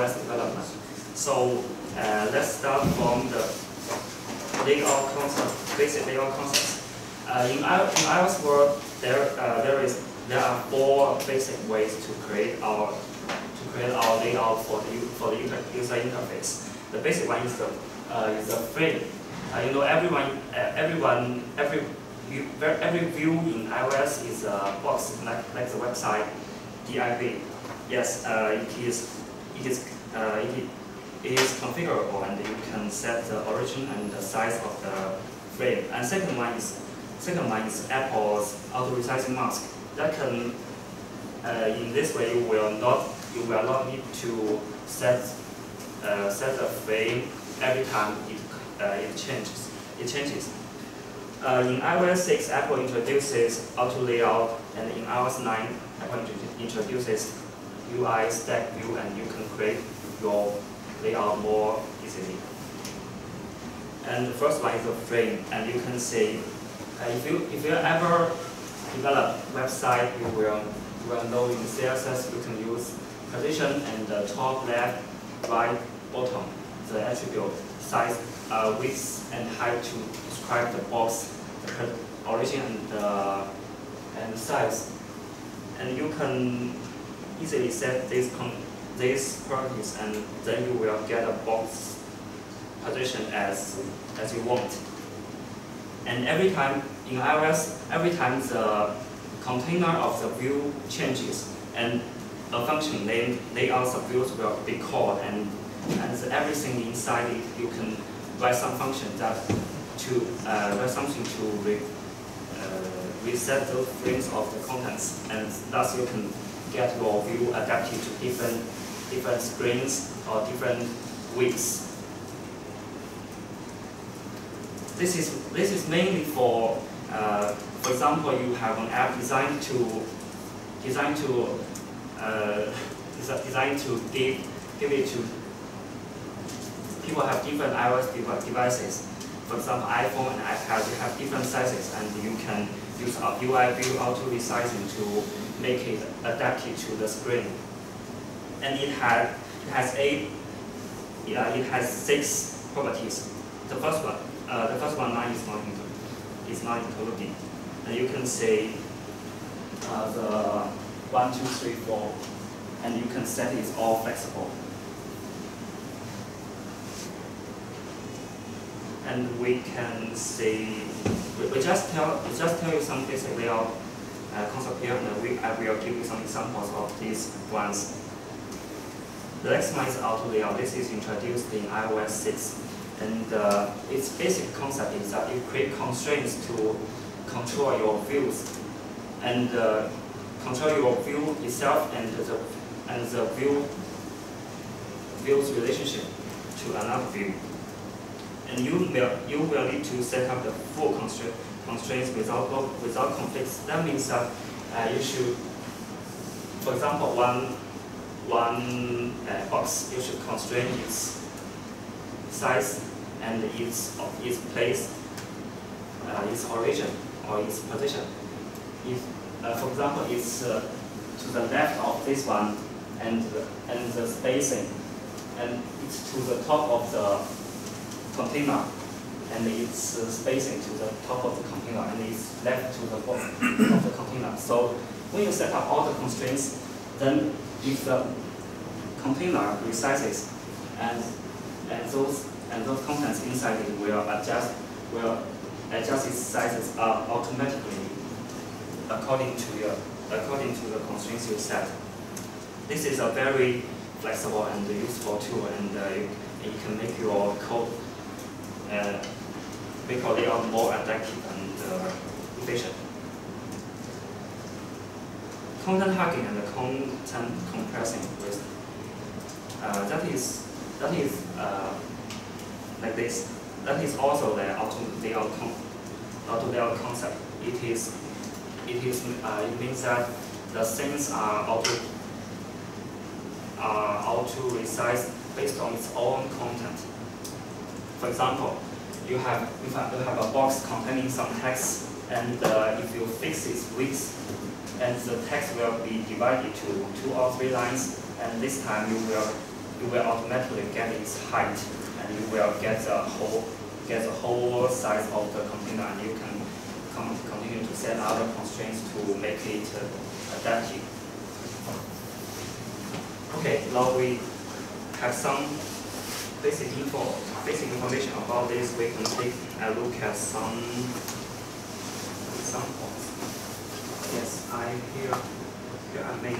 iOS development. So let's start from the layout concept, basic layout concepts. In iOS world, there are 4 basic ways to create our layout for the user interface. The basic one is the frame. You know, every view in iOS is a box like the website div. Yes, it is configurable, and you can set the origin and the size of the frame. And second one is Apple's auto resizing mask. That can in this way you will not need to set the frame every time it changes. In iOS 6, Apple introduces auto layout, and in iOS 9, Apple introduces UI stack view, and you can create your layout more easily. And the first one is the frame, and you can see if you ever develop website, you will know in CSS you can use position and the top, left, right, bottom, the attribute size, width, and height to describe the box, the origin, and size. And you can easily set these properties, and then you will get a box position as you want. And every time in iOS, every time the container of the view changes, and a function named layouts of views will be called, and everything inside it, you can write some function to reset the frames of the contents, and thus you can get your view adapted to different screens or different widths. This is mainly for example, you have an app designed to give it to people who have different iOS devices. For example, iPhone and iPad, you have different sizes, and you can use UI view auto resizing to make it adapted to the screen. And it has 6 properties. The first one is not included. And you can say the 1, 2, 3, 4, and you can set it all flexible. And we can say we just tell you some basic layout concept here, and I will give you some examples of these ones. The next one is auto layout. This is introduced in iOS 6, and its basic concept is that you create constraints to control your views, and control your view itself and the view's relationship to another view. And you will need to set up the full constraints without conflicts. That means that you should, for example, one box, you should constrain its size and its place, its origin or its position. If, for example, it's to the left of this one, and the spacing, and it's to the top of the container, and it's spacing to the top of the container, and it's left to the bottom of the container. So when you set up all the constraints, then if the container resizes, and those contents inside it will adjust its sizes automatically according to the constraints you set. This is a very flexible and useful tool, and you can make your code layout more adaptive and efficient. Content hugging and content compressing risk. That is like this. That is also the auto layout concept. It means that the things are auto resized based on its own content. For example, you have a box containing some text, and if you fix its width, and the text will be divided to 2 or 3 lines, and this time you you will automatically get its height, and you will get the whole size of the container, and you can continue to set other constraints to make it adaptive. Okay, now we have some basic information about this. We can take a look at some examples. Yes, here I made.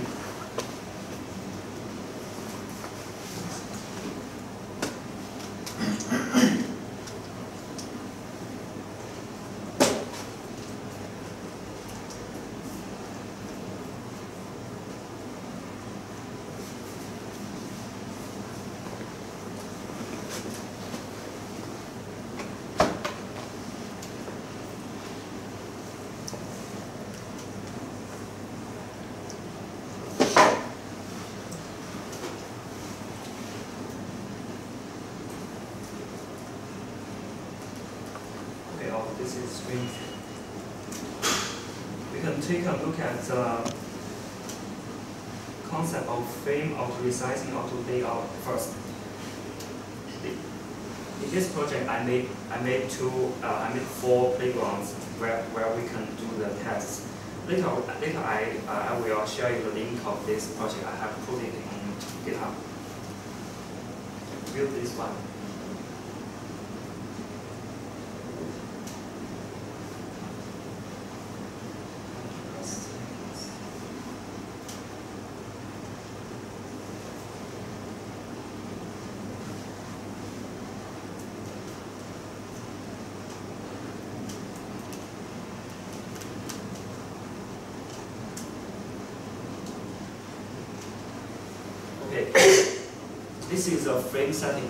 This is screen. We can take a look at the concept of frame auto-resizing, auto-layout first. In this project, I made 4 playgrounds where we can do the tests. Later I will share you the link of this project. I have put it on GitHub. Build this one. Okay, this is a frame setting.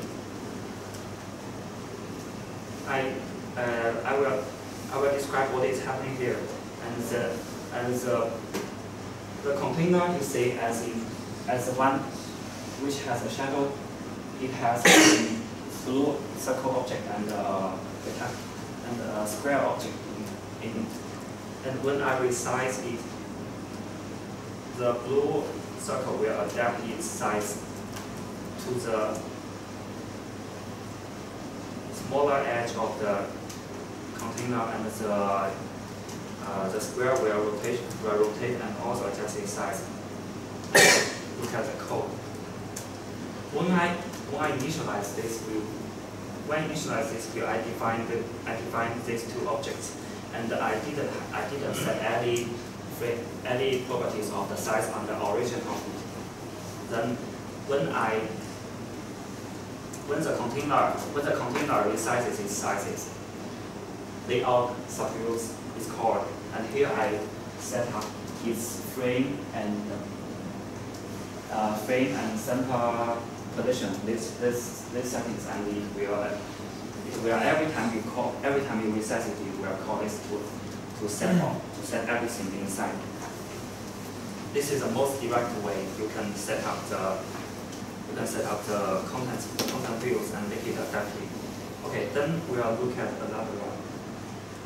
I will describe what is happening here, and the container you see as the one which has a shadow. It has a blue circle object and a square object in it. And when I resize it, the blue circle will adapt its size to the smaller edge of the container, and the square will rotate and also adjust its size. Look at the code. When I initialize this view, I define these 2 objects, and I didn't set any properties of the size on the origin of it. Then when the container resizes its sizes, layout subviews is called, and here I set up its frame and center position. This settings, and it will every time you resize it, it will call this to set everything inside. This is the most direct way you can set up the content views and make it adaptive. Okay, then we'll look at another one,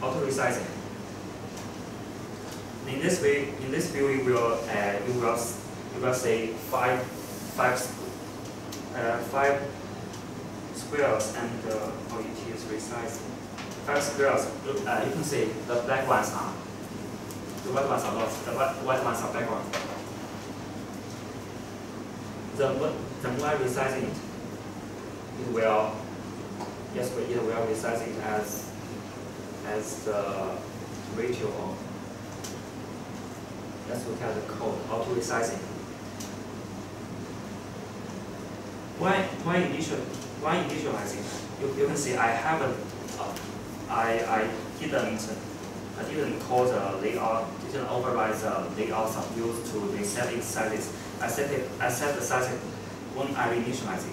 auto-resizing. In this view, you will say five squares, and it is resized. 5 squares. You can see the black ones are. The white ones are lost. The white ones are backward. When I resize it, it will resize it as the ratio of. Let's look at the code. Auto resizing. Why initializing? You can see I haven't. I didn't call the layout, didn't override the layout subviews to reset its sizes. I set the sizes when I initialize it.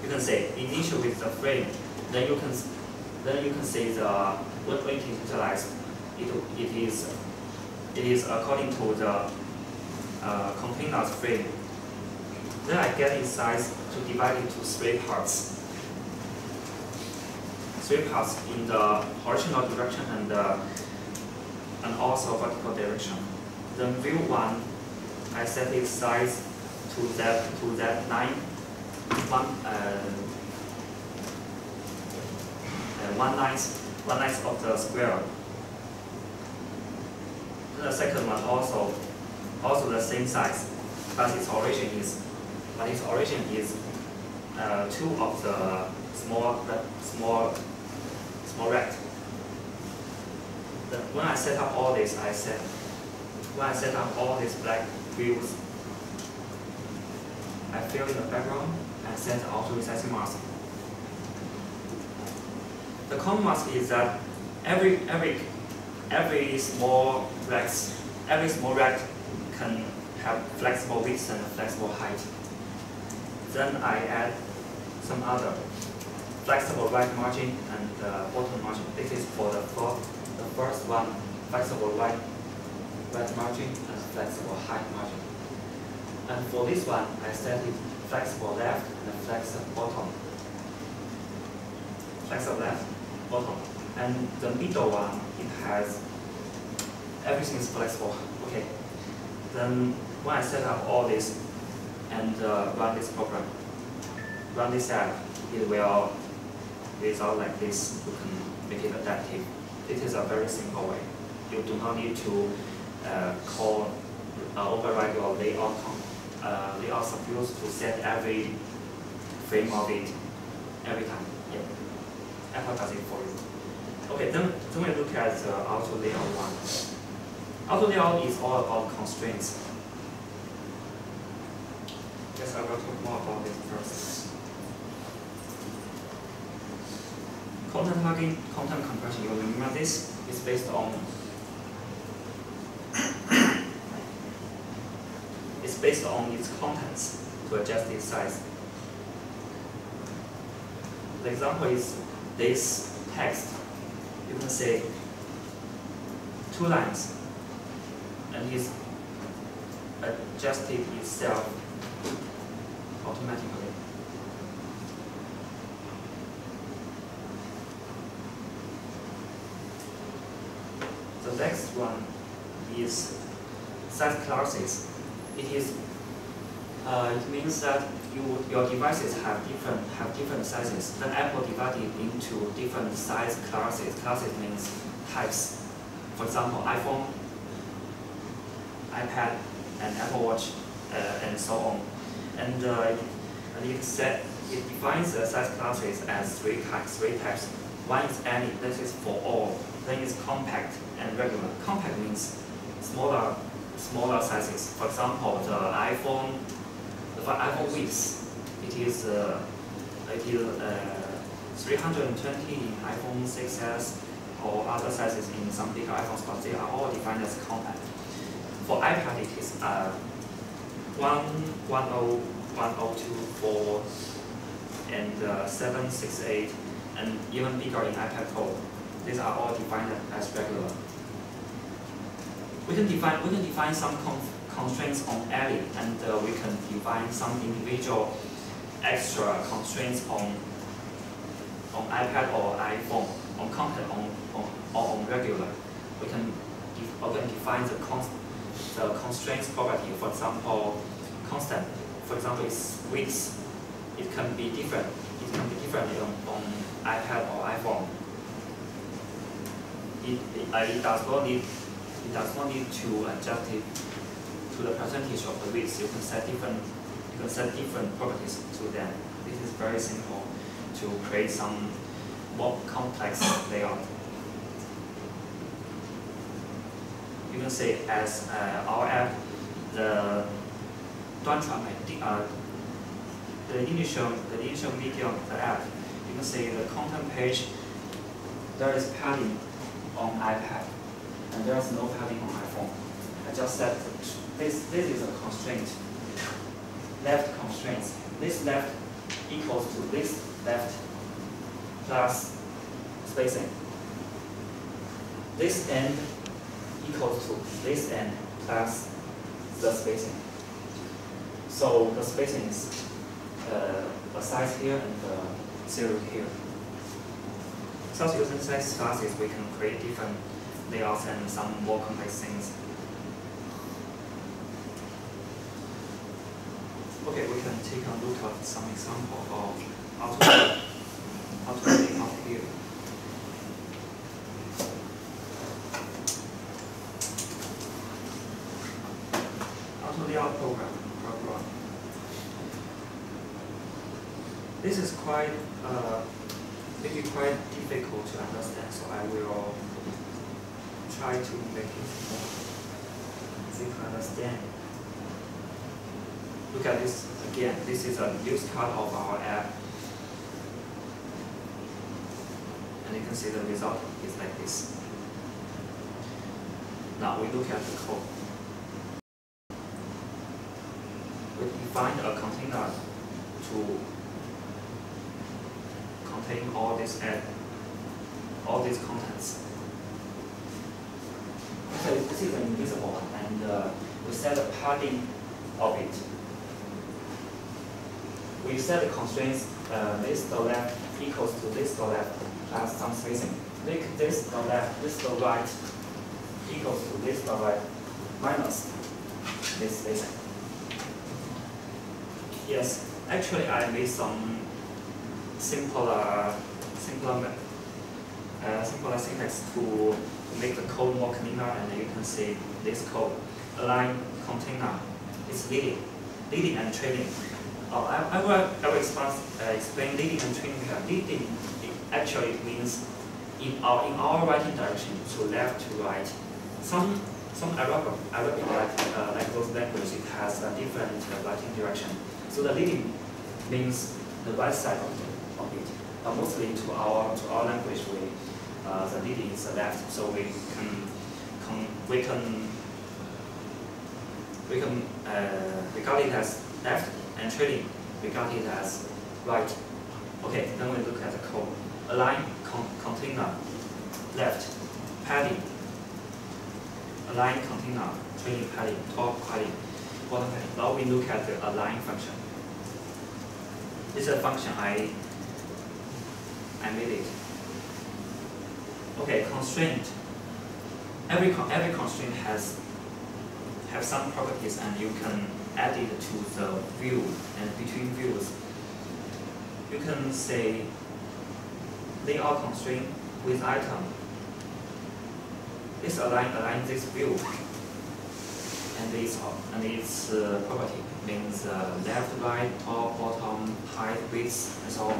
You can say initial with the frame. Then you can say the when it is initialized, it is according to the container's frame. Then I get its size to divide into 3 parts. 3 parts in the horizontal direction and also vertical direction. Then view 1, I set its size to that 9, one ninth of the square. The second one also the same size, but its origin is 2 of the small rect. Then when I set up all this, when I set up all these black views, I fill in the background and set the auto resizing mask. The common mask is that every small rect can have flexible width and flexible height. Then I add some other flexible right margin and bottom margin. This is for the first one, flexible right margin and flexible height margin. And for this one, I set it flexible left and flexible bottom. Flexible left, bottom. And the middle one, it has everything is flexible. Okay. Then when I set up all this and run this program, run this app, it will result like this. You can make it adaptive. It is a very simple way. You do not need to override your layout. They are supposed to set every frame of it every time. Yeah. Apple does it for you. Okay, then we look at the auto layout one. Auto layout is all about constraints. Yes, I will talk more about this first. Content tagging, content compression. You remember this? It's based on its contents to adjust its size. The example is this text. You can say 2 lines, and it's adjusted itself automatically. The next one is size classes. It means that your devices have different sizes. Then Apple divided into different size classes. Classes means types. For example, iPhone, iPad, and Apple Watch, and so on. And it defines the size classes as 3 types. One is any, this is for all. Then it's compact and regular. Compact means smaller sizes. For example, the iPhone width, it is 320 in iPhone 6s or other sizes in some bigger iPhones, but they are all defined as compact. For iPad, it is 1.0.2.4 and 7.6.8, and even bigger in iPad Pro. These are all defined as regular. We can define some constraints on ALI, and we can define some individual extra constraints on iPad or iPhone, on compact or on regular. We can define the constraints property. For example, constant. For example, its width. It can be different. It can be different on iPad or iPhone. It does not need to adjust it to the percentage of the width. You can set different properties to them. This is very simple to create some more complex layout. You can say as our app, the initial video of the app, you can say the content page, there is padding on iPad, and there is no padding on iPhone. I just said this is a constraint, left constraints. This left equals to this left plus spacing. This end equals to this end plus the spacing. So the spacing is a size here and a 0 here. So using size classes, we can create different layouts and some more complex things. Okay, we can take a look at some example of how to lay out here. Auto layout program. This is quite maybe quite difficult to understand, so I will try to make it more easy to understand. Look at this again. This is a use card of our app, and you can see the result is like this. Now we look at the code. We define a container to contain all these contents. So this is an invisible one, and we set a padding of it. We set the constraints this the left equals to this the left plus some spacing. Make this the left, this the right equals to this the right minus this spacing. Yes, actually I made some simpler syntax to make the code more cleaner, and you can see this code. Align container is leading and trailing. I will explain leading and trailing here. Leading actually means in our writing direction, to left to right. Some Arabic like those languages, it has a different writing direction. So the leading means the right side of it. But mostly to our language, the leading is the left. So we can regard it as left, and trailing regard it as right. Okay, then we look at the code. Align container left padding. Align container trailing padding, top padding, bottom padding. Now we look at the align function. This is a function I made it. Okay, constraint. Every constraint have some properties, and you can add it to the view, and between views. You can say layout constraint with item. This align this view, and its property means left, right, top, bottom, height, width, and so on.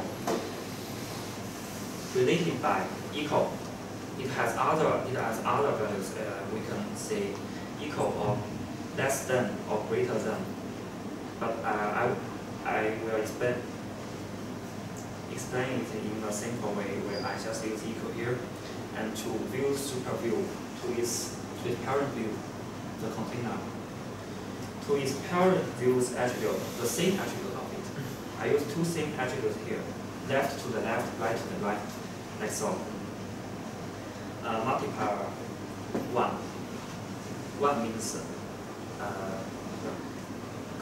Related by equal. It has other values. We can say equal or less than or greater than. But I will explain it in a simple way, where I just use equal here, and to view super view to its parent view, the container. To its parent view's attribute, the same attribute of it. I use two same attributes here, left to the left, right to the right, like so. Multiplier 1. 1 means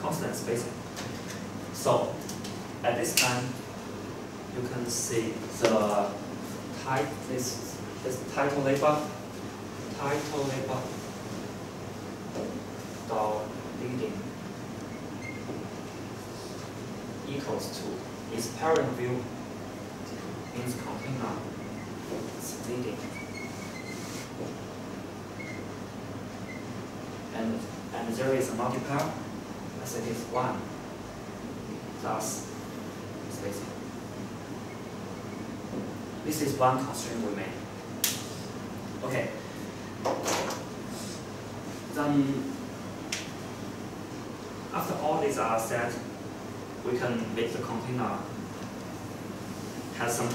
constant spacing. So at this time, you can see the this title label dot leading equals to its parent view means container is leading, and there is a multiplier. I said it's 1 plus spacing. This is one constraint we made. Okay. Then, after all these are set, we can make the container has some,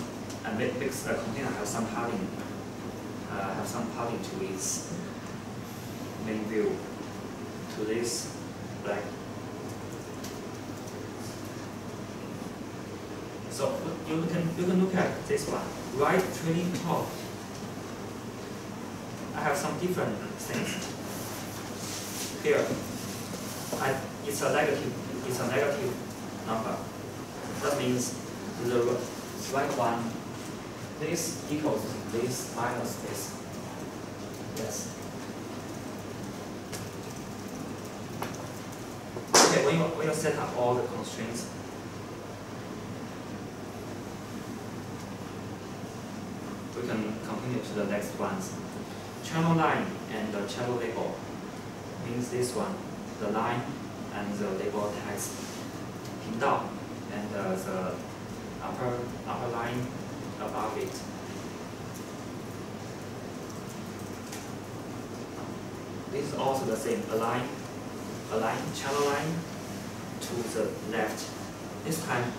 and make the container have some padding to its main view, to this black. So you can look at this one. Right trailing top. I have some different things here. It's a negative number. That means the right one, this equals this minus this. Yes. Okay, when you set up all the constraints, we can continue to the next ones. Channel line and the channel label means this one, the line and the label text. 频道 and the upper line above it. This is also the same, channel line to the left. This time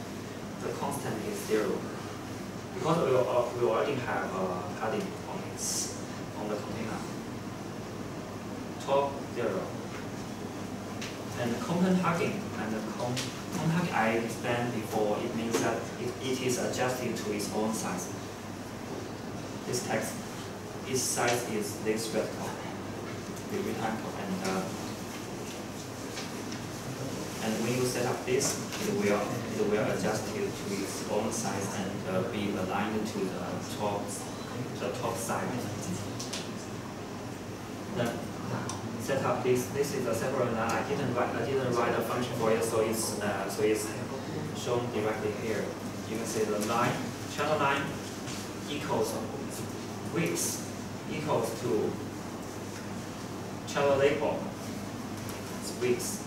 the constant is 0. Because we already have a padding on the container. Top 0. And content hugging content hugging I explained before, it means that it is adjusted to its own size. This text, its size is this rectangle. And when you set up this, it will adjust it to its own size and be aligned to the top side. Then set up this. This is a separate line. I didn't write a function for it, so it's shown directly here. You can see the line, channel line equals width equals to channel label. It's width.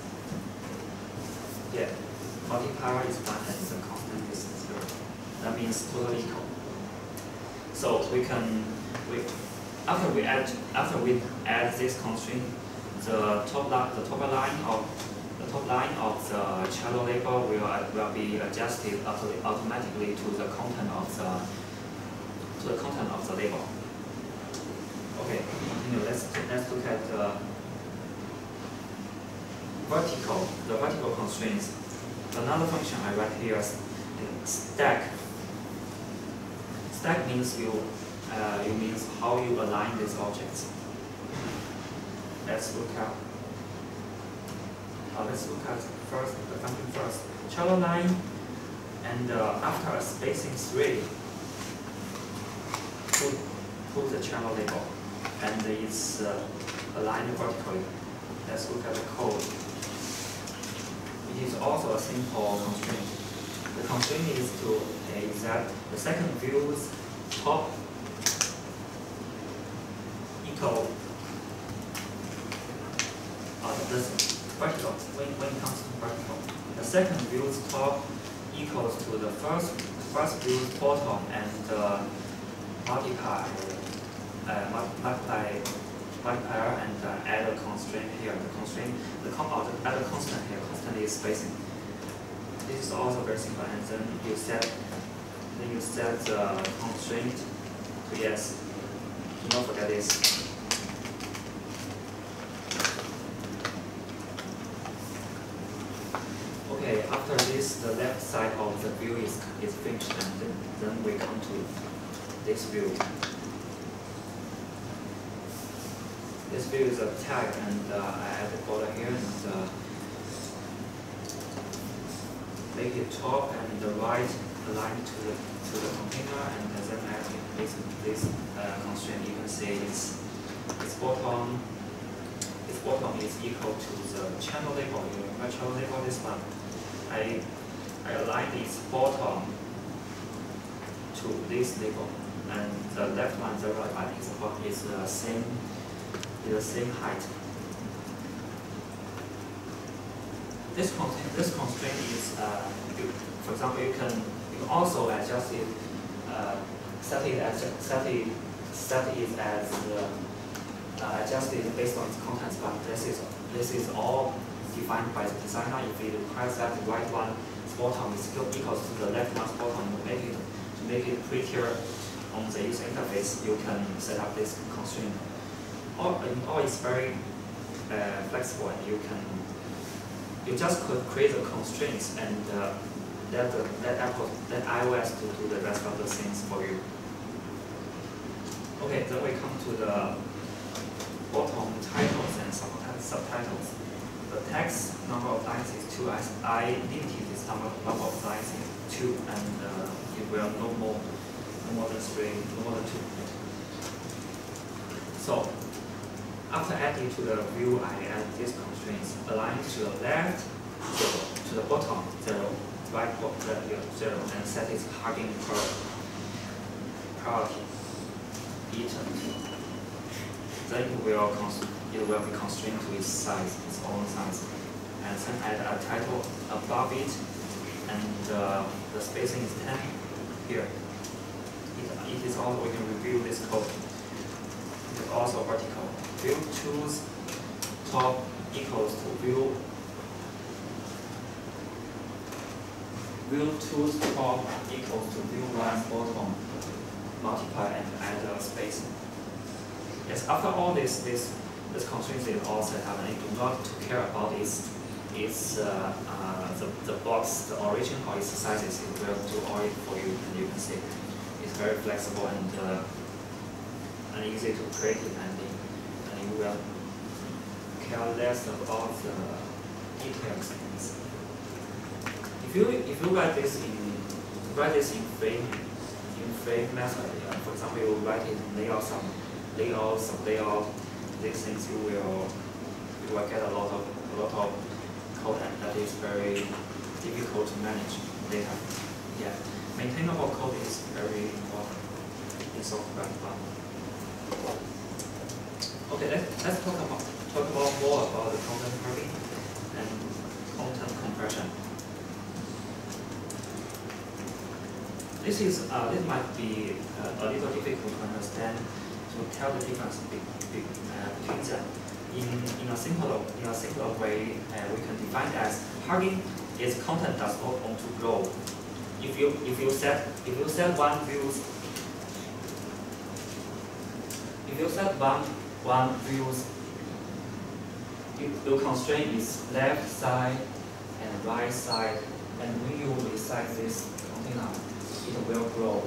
Yeah, multiplier is 1 and the constant is 0. That means totally equal. So after we add this constraint, the top line of the channel label will be adjusted automatically to the content of the label. Okay, continue. Let's look at the vertical constraints. Another function I write here is stack. Stack means means how you align these objects. Let's look at first the function first. Channel line, and after a spacing 3, put the channel label, and it's aligned vertically. Let's look at the code. It is also a simple constraint. The constraint is that the second view's top equal vertical. When it comes to vertical, the second view's top equals to the first view's bottom, and multiplier and add a constraint here. Add a constant here. Constant is spacing. This is also very simple. And then you set the constraint to yes. Do not forget this. Okay. After this, the left side of the view is finished, and then we come to this view. This view is a tag, and I add the border here and make it top and the right aligned to the container, and then add this constraint. You can see its bottom is equal to the channel label. You remember channel label, this one. I aligned its bottom to this label, and the left one, the right one is the same height. This constraint is, for example, you can also adjust it, set it as adjusted based on its contents, but this is all defined by the designer. If it requires that the right one's bottom is equals to the left one's bottom, to make it prettier on the user interface, you can set up this constraint. Or it's very flexible, and you just could create the constraints and let iOS to do the rest of the things for you. Okay, then we come to the bottom titles and subtitles. The text number of lines is 2. I limited this number of lines is 2, and it will no more than 3, no more than 2. So after adding to the view, I add these constraints: align to the left, to the bottom 0, right bottom 0, and set its hugging priority eternity. Then it will be constrained to its size, its own size, and then add a title above it, and the spacing is 10 here. It is also, we can review this code. It is also vertical. View choose top equals to view choose top equals to view right bottom, multiply and add a space. Yes, after all this constraints is all set up, and you do not care about the box, the origin or its sizes. It will do all it for you, and you can see it's very flexible and easy to create it, and you will care less about the details. If you write this in frame method, for example, you write it in layout, these things you will get a lot of code, and that is very difficult to manage later. Yeah, maintainable code is very important in software development. Okay, let's talk about more about the content hugging and content compression. This might be a little difficult to understand, to tell the difference between them. In a simpler way, we can define as hugging is content does not want to grow. If you set one views, you constrain its left side and right side, and when you resize this container, it will grow.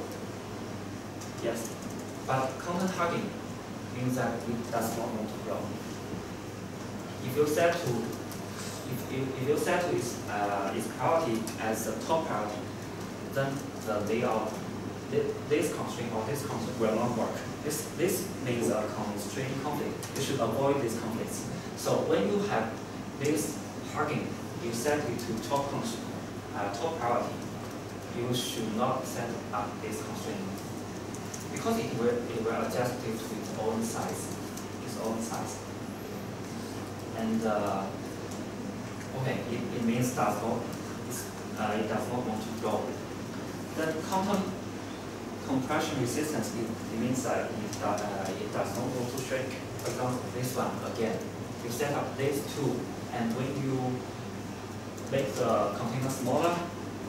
Yes, but content hugging means that it does not want to grow. If you set to its priority as the top priority, then the layout, this constraint or this constraint will not work. This means a constraint conflict. You should avoid these conflicts. So when you have this hugging, you set it to top priority. You should not set up this constraint because it will adjust it to its own size. And okay, it means it does not want to grow. The content compression resistance, it means that it does not want to shrink. For example, this one again, you set up these two, and when you make the container smaller,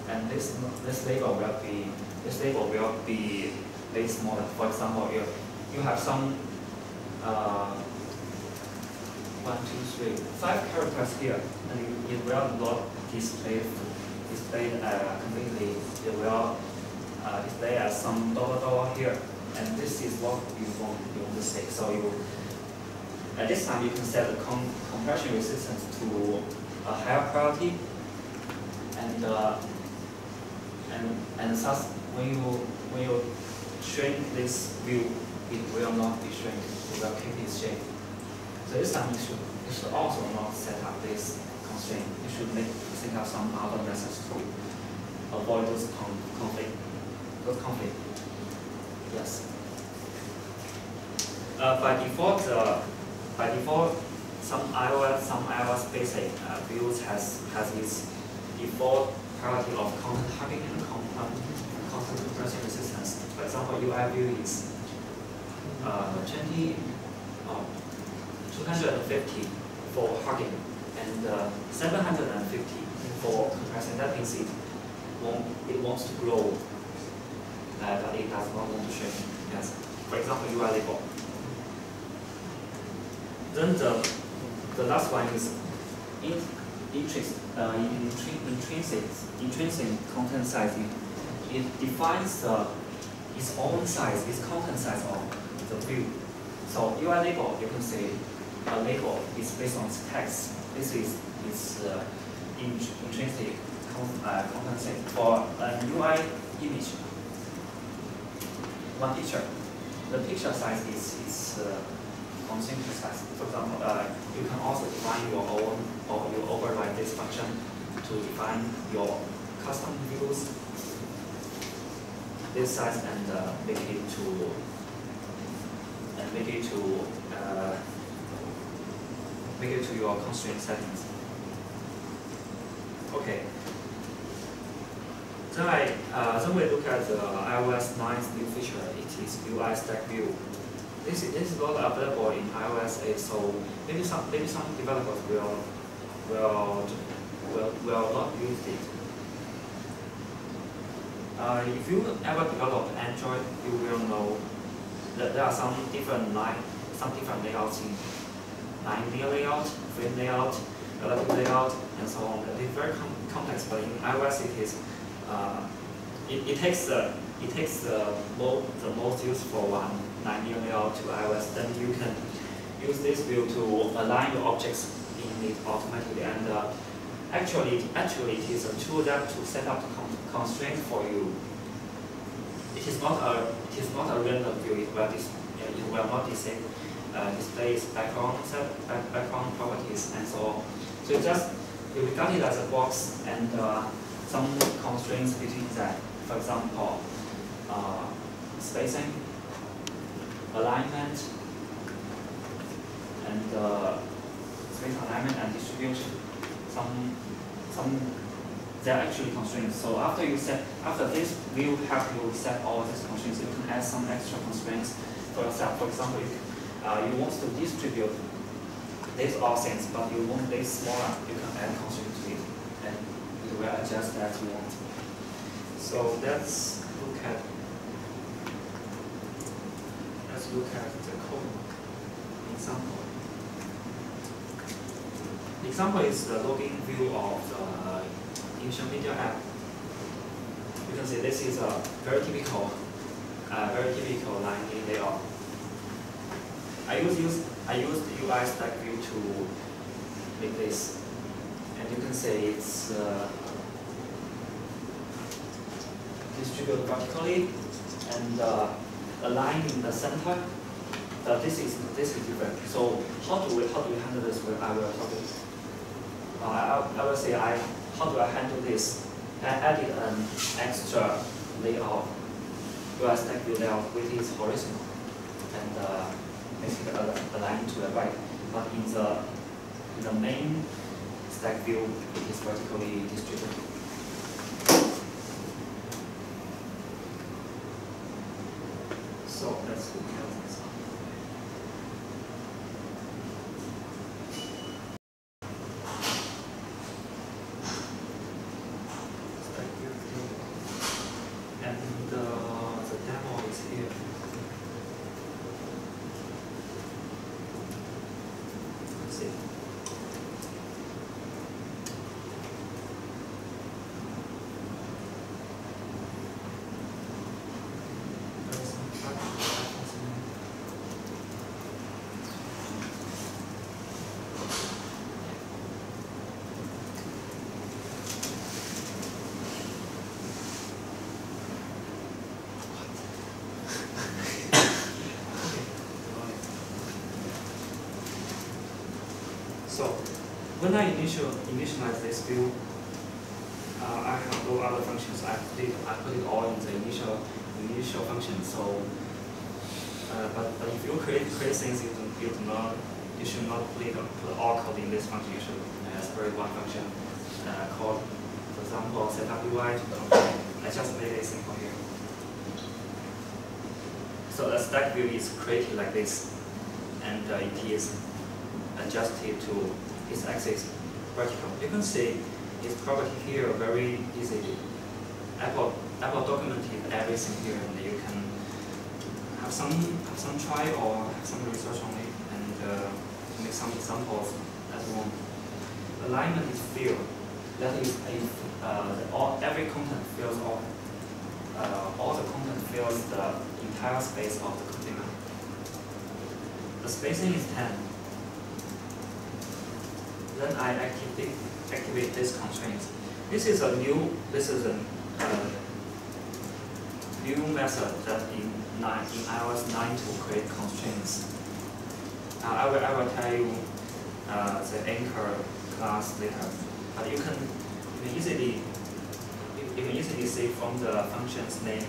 and this label will be way smaller. For example, you have some 1, 2, 3, 5 characters here, and it will not display completely. It will display as some dot here, and this is what you want to say. So at this time you can set the compression resistance to a higher priority, and thus when you shrink this view, it will not be shrink. It will keep its shape. So this time you should also not set up this constraint. You should think of some other methods to avoid those conflict. Yes. By default, some iOS basic views has its default priority of content hugging and content compression resistance. For example, UI view is 250 for hugging and 750 for compression. That means it wants to grow, but it does not want to shrink. Yes. For example, UI label. Then the last one is intrinsic content size. It defines its own size, its content size of the view. So UI label, you can say a label is based on its text. This is its intrinsic content size. For an UI image, one picture, the picture size is constraint size. For example, you can also define your own, or you override this function to define your custom views this size and make it to your constraint settings. Okay. Then we look at the iOS 9's new feature. It is UI stack view. This is not available in iOS 8, so maybe some developers will not use it. If you ever develop Android, you will know that there are some different layouts in linear layout, frame layout, relative layout, and so on. It is very complex, but in iOS it takes the most useful one, linear layout, to iOS. Then you can use this view to align your objects in it automatically. And actually, it is a tool that to set up the constraint for you. It is not a random view. It will not display its background properties and so on. So you regard it as a box and some constraints between that. For example, spacing, alignment, and space alignment and distribution. They are actually constraints. So after this view help you set all these constraints, you can add some extra constraints for yourself. For example, you want to distribute these options, but you want this smaller, you can add constraints to it, and it will adjust as you want. So let's look at the code example. The example is the login view of the initial media app. You can see this is a very typical linear layout. I used UI stack view to make this, and you can see it's distributed vertically and aligned in the center. This is different. So how do we handle this? I will say how do I handle this? I added an extra layout, UI stack view layout, which is horizontal and makes it aligned to the right. But in the main stack view, it is vertically distributed. So let's look at this. And the demo is here. Let's see. So when I initialize this view, I have no other functions. I put it all in the initial function. So, but if you create things, you should not put all code in this function. You should separate one function called, for example, setup UI to constraint. I just made it simple here. So the stack view is created like this, and it is adjusted to its axis vertical. You can see its property here very easily. Apple documented everything here, and you can have some try or have some research on it and make some examples as well. Alignment is field. That is if every content fills all the content fills the entire space of the container. The spacing is 10. Then I activate this constraints. This is a new method that in iOS 9 to create constraints. I will tell you the anchor class later. But you can can easily see from the function's name.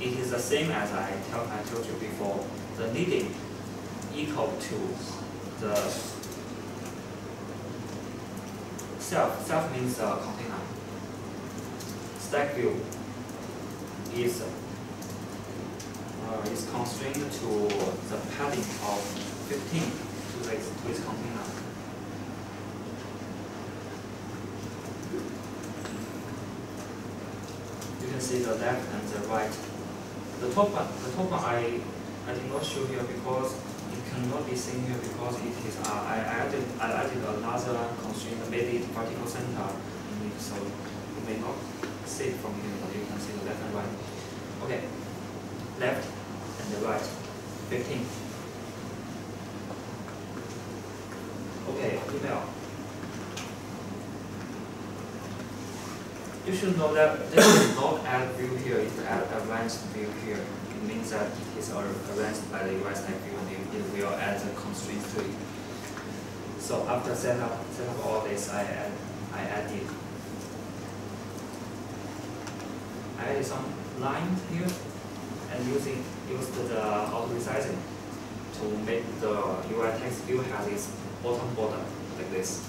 It is the same as I told you before. The leading equal to the self. Self means container. Stack view is constrained to the padding of 15 to its container. You can see the left and the right. The top one I did not show here because it cannot be seen here because it is I added another constraint, maybe particle center in it, so you may not see it from here, but you can see the left and right. Okay, left and the right, 15. Okay, email. You should know that this is not add view here, it's add arranged view here. It means that it is arranged by the UI stack view and it will add the constraints to it. So after set up all this, I added some lines here and used the auto resizing to make the UI text view has its bottom border like this.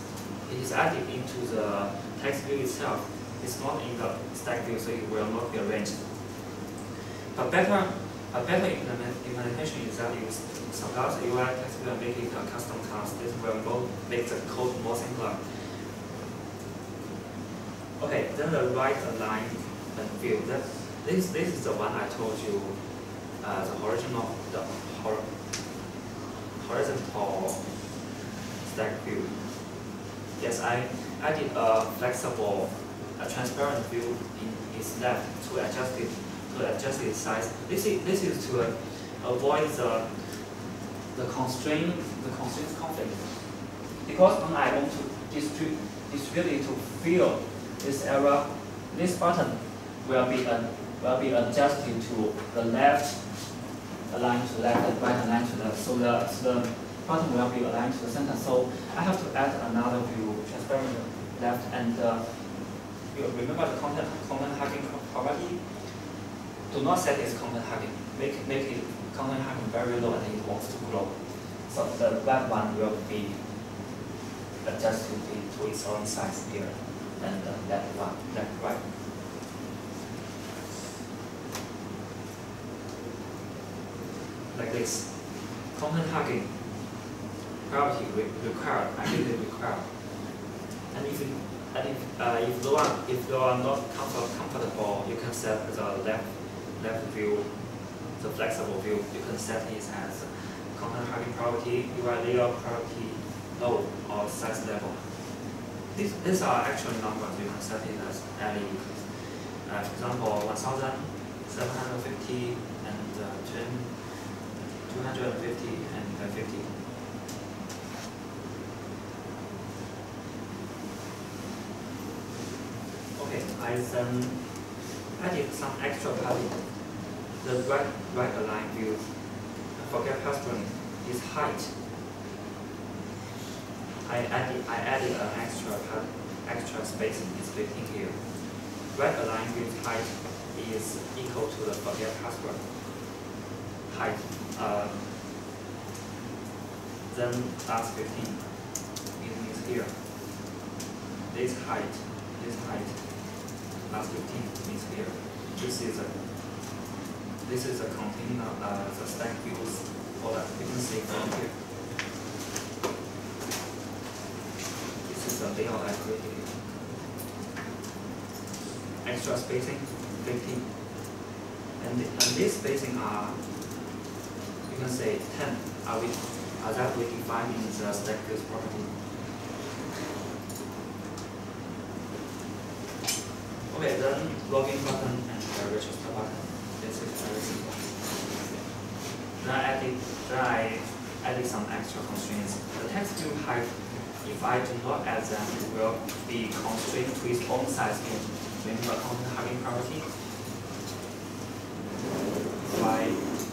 It is added into the text view itself. It's not in the stack view, so it will not be arranged. But better implementation is that you suppose the UI text view and make it a custom class. This will make the code more simpler. Okay, then the right alignment view. This is the one I told you, the horizontal stack view. Yes, I added a flexible, transparent view in its left to adjust its size. This is to avoid the constraint conflict. Because when I want to distribute it to fill this area, this button will be adjusted to the left, aligned to left, and right aligned to left. So the button will be aligned to the center. So I have to add another view, transparent left, and you remember the content hugging property. Do not set its content hugging. Make it content hugging very low, and it wants to grow. So the left one will be adjusted to its own size here, and the left right. Like this. Content hugging property required, ideally required. And if you are not comfortable, you can set the left view, the flexible view. You can set it as content hugging property, UI layer property, low or size level. These are actual numbers. You can set it as any. For example, 1,750 and 250 and 50. Okay, I then added some extra padding. The right align view, forget password, is height. I added an extra spacing. It's 15 here. Right align view height is equal to the forget password height. Then that's 15. It means here. This height plus 15 means here. This is a container, the stack views folder. You can see from here. This is the layout I created. Extra spacing 15, and this spacing are, you can say 10 are that we define in the stack views property. Okay, then login button and the register button. This is very simple. Then I added some extra constraints. The text view height, if I do not add them, it will be constrained to its own size here. Remember content hugging property? If I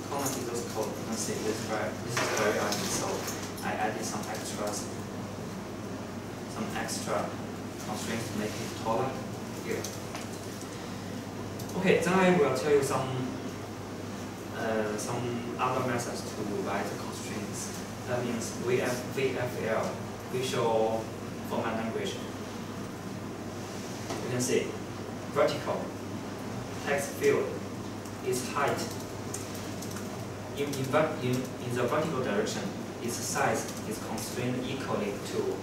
comment this code, you can see this is very ugly, so I added some extra constraints to make it taller here. Okay, then I will tell you some other methods to write constraints. That means VFL, Visual Format Language. You can see vertical text field is height. In the vertical direction, its size is constrained equally to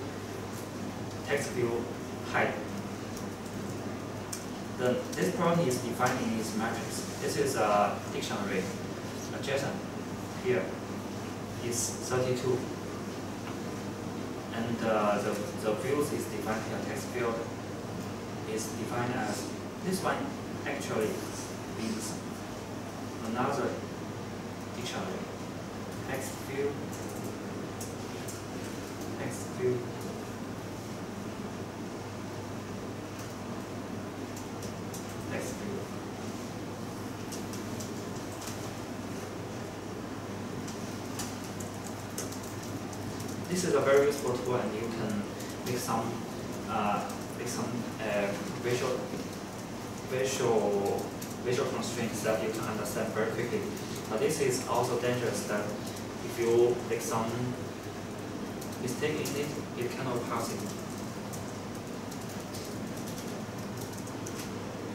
text field height. This property is defined in its matrix. This is a dictionary. Adjacent here is 32. And the fields is defined here. Text field is defined as, this one actually means another dictionary. Text field, text field. Text field. This is a very useful tool, and you can make some visual constraints that you can understand very quickly. But this is also dangerous, that if you make some mistake in it, it cannot pass it.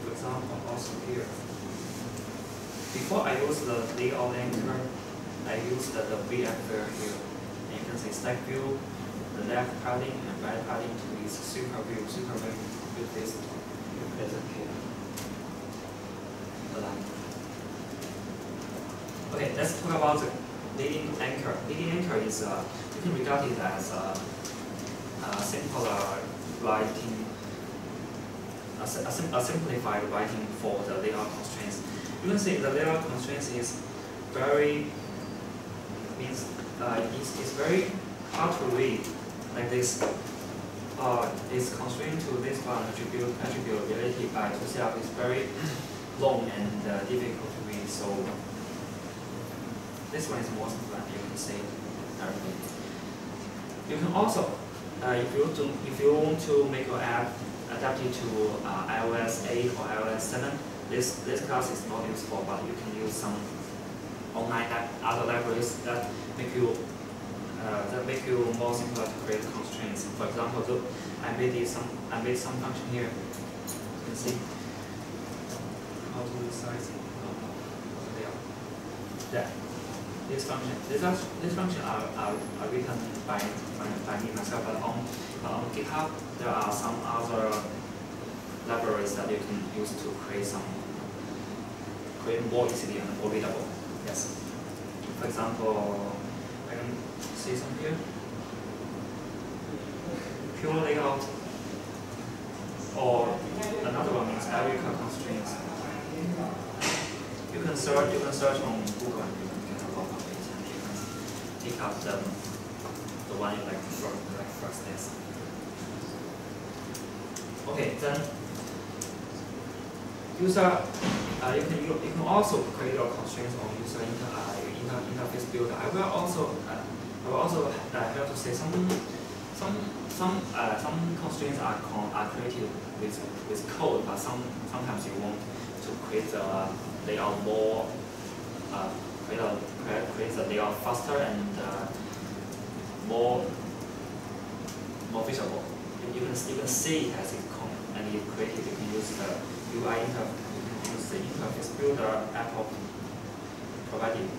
For example, also here. Before I use the layout anchor, I use the VFL here. And you can see stack view, the left padding and right padding to this super view with this present here. Okay, let's talk about the leading anchor. Leading anchor is you can regard it as a simpler writing, a simplified writing for the layout constraints. You can see the layout constraints is very it's very hard to read. Like this, is constrained to this one attribute related by 2CF is very long and difficult to read. So this one is more simple, and you can see everything. You can also, if you want to make your app adapted to iOS 8 or iOS 7, this class is not useful, but you can use some online other libraries that make you more simple to create constraints. For example, I made some function here. You can see how to resize it. Yeah. This function are written by me myself, but on GitHub there are some other libraries that you can use to create more easily and more readable. Yes. For example, I can see some here. Pure layout, or another one is Erica constraints. You can search on Google and you can get a lot of it, and you can pick up the one you like first. Yes. Okay, then user. You can also create your constraints on user interface builder. I will also have to say some constraints are created with code, but sometimes you want to create the layout more create the layout faster and more visible. You can see it as it comes, and you create it. You can use the UI interface. Use the interface builder Apple provided.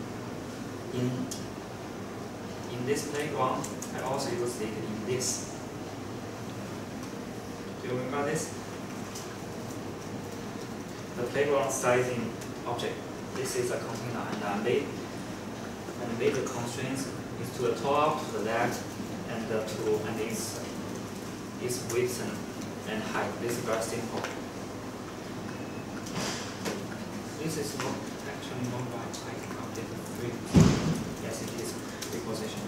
In this playground, I also use it in this. Do you remember this? The playground sizing object. This is a container, and I made the constraints is to the top, to the left, and its width and height. This is very simple. This is actually not right. I can update the 3. Yes, it is reposition.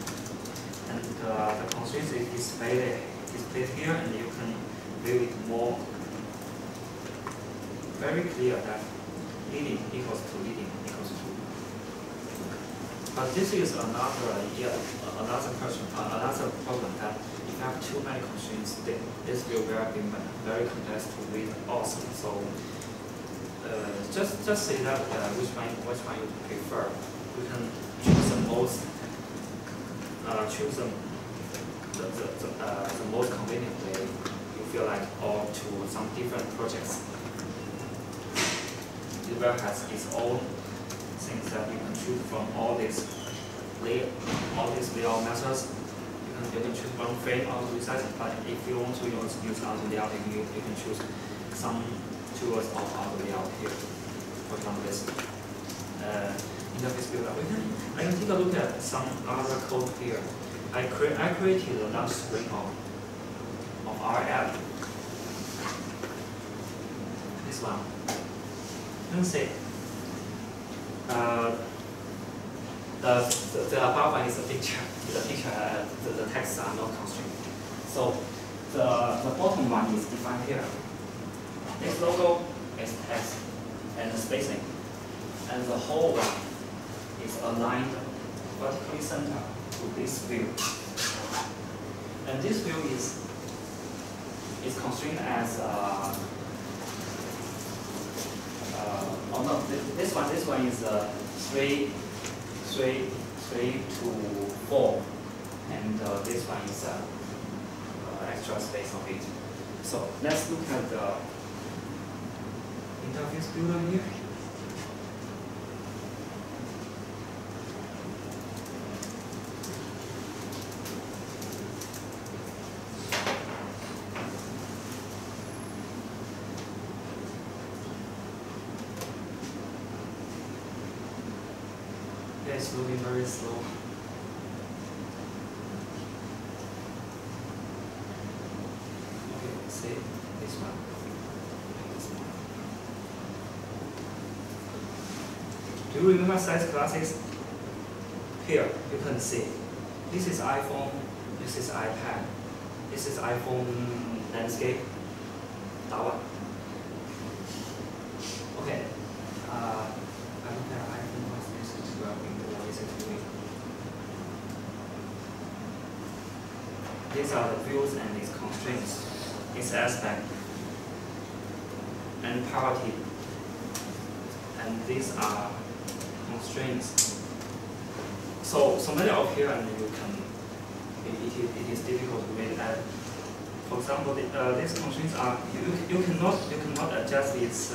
And the constraints is displayed here, and you can view it more very clear that leading equals to leading equals to. But this is another question, another problem that if you have too many constraints, this will be very complex to read also. So just say that which one you prefer. You can choose the most the most convenient way you feel like, or to some different projects. The web has its own things that you can choose from all these layout methods. You can choose one frame or resize it, but if you want to use auto layout, you can choose some tools of auto layout here. For example, this interface builder. I can take a look at some other code here. I created a launch screen of our app. This one. You can see the above one is a picture. The texts are not constrained. So the bottom one is defined here. This logo is text and the spacing, and the whole one is aligned vertically centered to this view. And this view is constrained as oh no, this one is 3 to 4, and this one is extra space of it. So let's look at the interface builder here. It's moving very slow. Okay, let's see this one. Do you remember size classes? Here you can see. This is iPhone, this is iPad, this is iPhone landscape. That one. Okay. I look at iPhone this is well. These are the views and its constraints, its aspect, and parity. And these are constraints. So many of here, and you can. It is difficult to read that. For example, these constraints are you cannot adjust its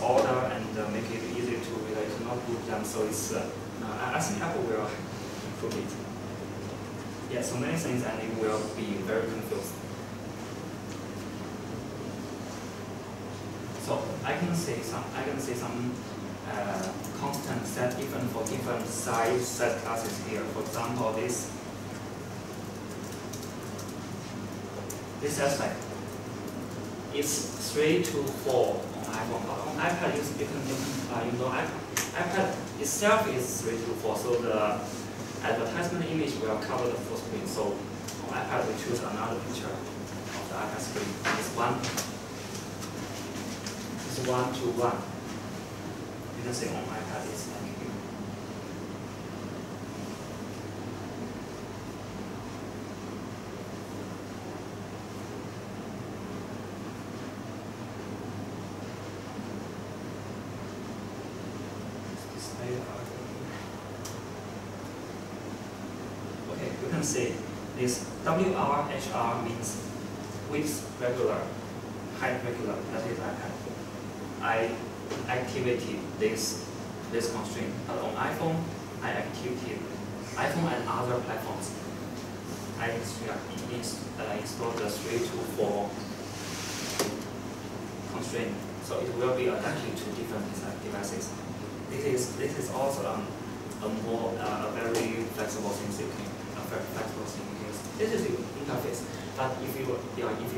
order and make it easy to read. You cannot group them. So it's I think Apple will improve it. Yeah, so many things, and it will be very confused. So I can see some constant set even for different size set classes here. For example, this aspect is 3 to 4 on iPhone. But on iPad, iPad itself is 3 to 4. So the advertisement image will cover the full screen. So on iPad, we choose another picture of the iPad screen. It's 1 to 1. You can see on iPad it's like here. Okay, you can see this WRHR means width regular, height regular. That is iPad. I activated this constraint, but on iPhone, I activated iPhone and other platforms. I installed the 3 to 4 constraint, so it will be adapted to different devices. This is also a very flexible thing you can use. This is the interface, but if you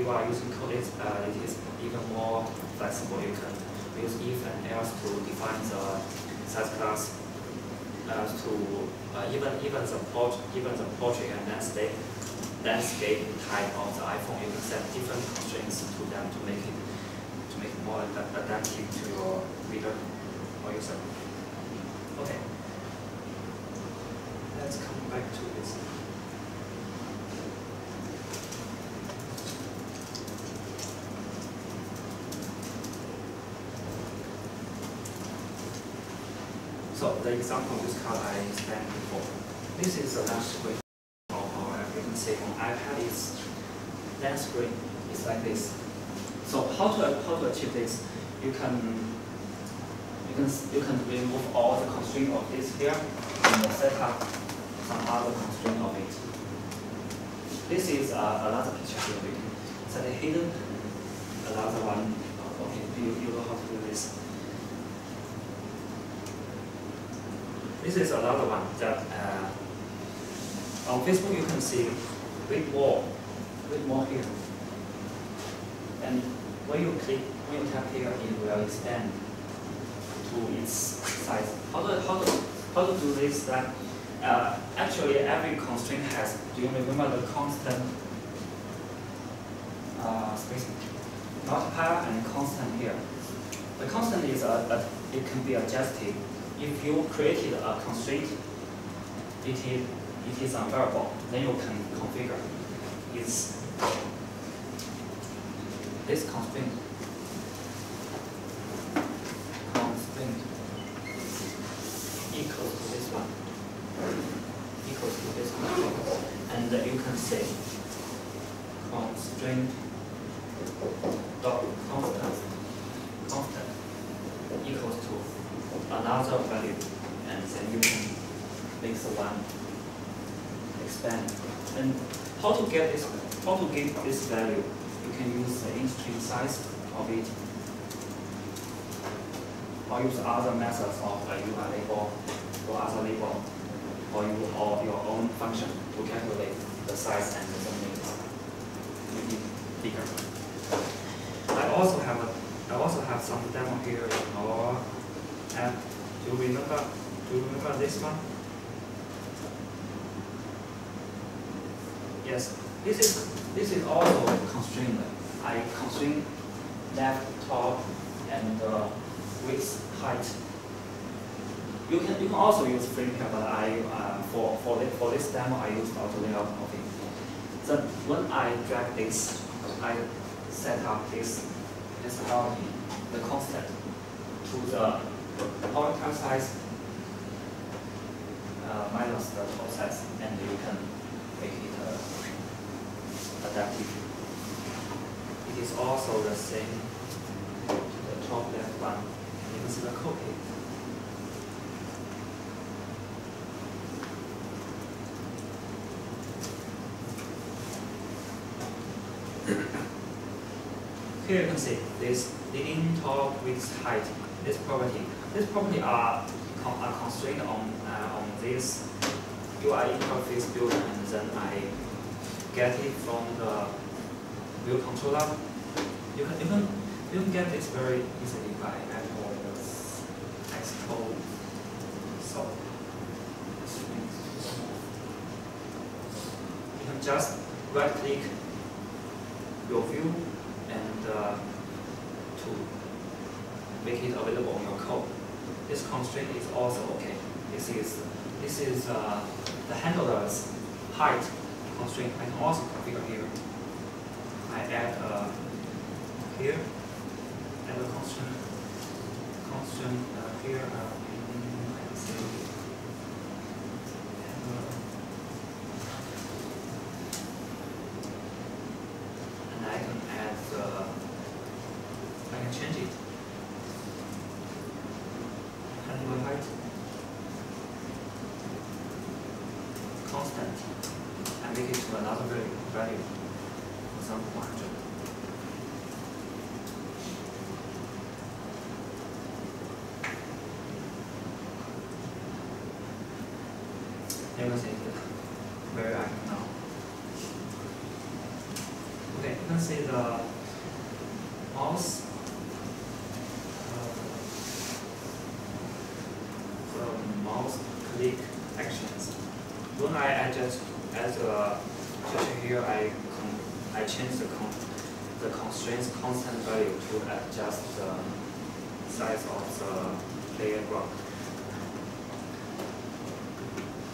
are using code, it is even more flexible. You can use if and else to define the size class, to even the portrait and landscape type of the iPhone. You can set different constraints to them to make it more adaptive to your reader or user. Okay, let's come back to this. So the example of this card I explained before. This is a large screen, or you can say on iPad is large screen. It's like this. So how to achieve this? You can remove all the constraint of this here and set up some other constraint of it. This is another picture here. We can set it hidden. Another one. Okay, you know how to do this. This is another one that on Facebook you can see read more here. And when you tap here, it will expand to its size. How to do this? That actually every constraint has. Do you remember the constant spacing? Multiplier and constant here. The constant is it can be adjusted. If you created a constraint, it is a variable. Then you can configure its this constraint equals to this one, and you can say constraint dot constant equals to another value, and then you can make the one expand. And how to get this? How to get this value? You can use the string size of it, or use other methods of UI label or other label, or your own function to calculate the size and the make it bigger. I also have some demo here in our app. Do you remember this one? Yes. This is also constrained. I constrain left, top, and width, height. You can also use frame here, but I for this demo I used auto layout of it. So when I drag this, I set up this property, the constant, to the pointer size minus the top size, and you can make it adaptive. It is also the same to the top left one. You can see the code here. Here you can see this leading top width height. This property are constrained on this UI interface builder, and then I get it from the view controller. You can get this very easily by Apple's Xcode. So you can just right click your view and to make it available on your code. This constraint is also okay. This is the handler's height constraint. I can also configure here. I add here, add a constraint here. I can say and I can add I can change it. Handler height constant, and make it to another value, for example 100. You can see where I am now. Okay, you can see the mouse. The mouse click actions. When I just add a feature here, I change the constraints constant value to adjust the size of the player block.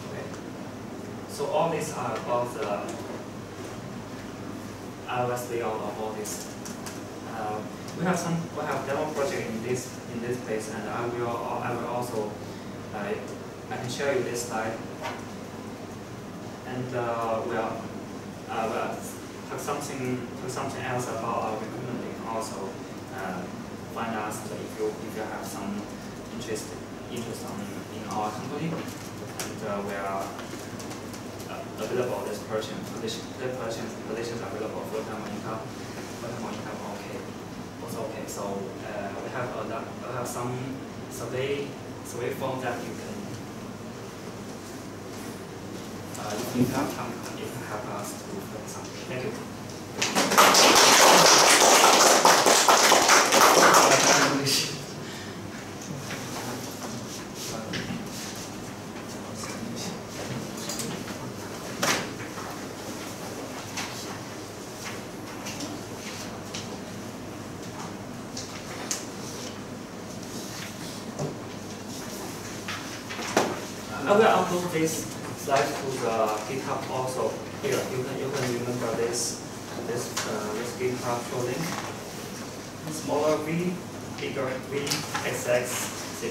Okay. So all these are about the iOS layout of all this. We have demo project in this place, and I will also I can show you this slide. And we'll talk something else about our recruitment. You can also find us if you have some interest in our company, and we are available. This positions are available full-time or income. Okay, also okay. So we have some survey form that you can. If you have time, you can help us to fill some. Thank you. I will upload this slide to the GitHub also. Here, you can remember this GitHub coding. Smaller v, bigger v, XX6.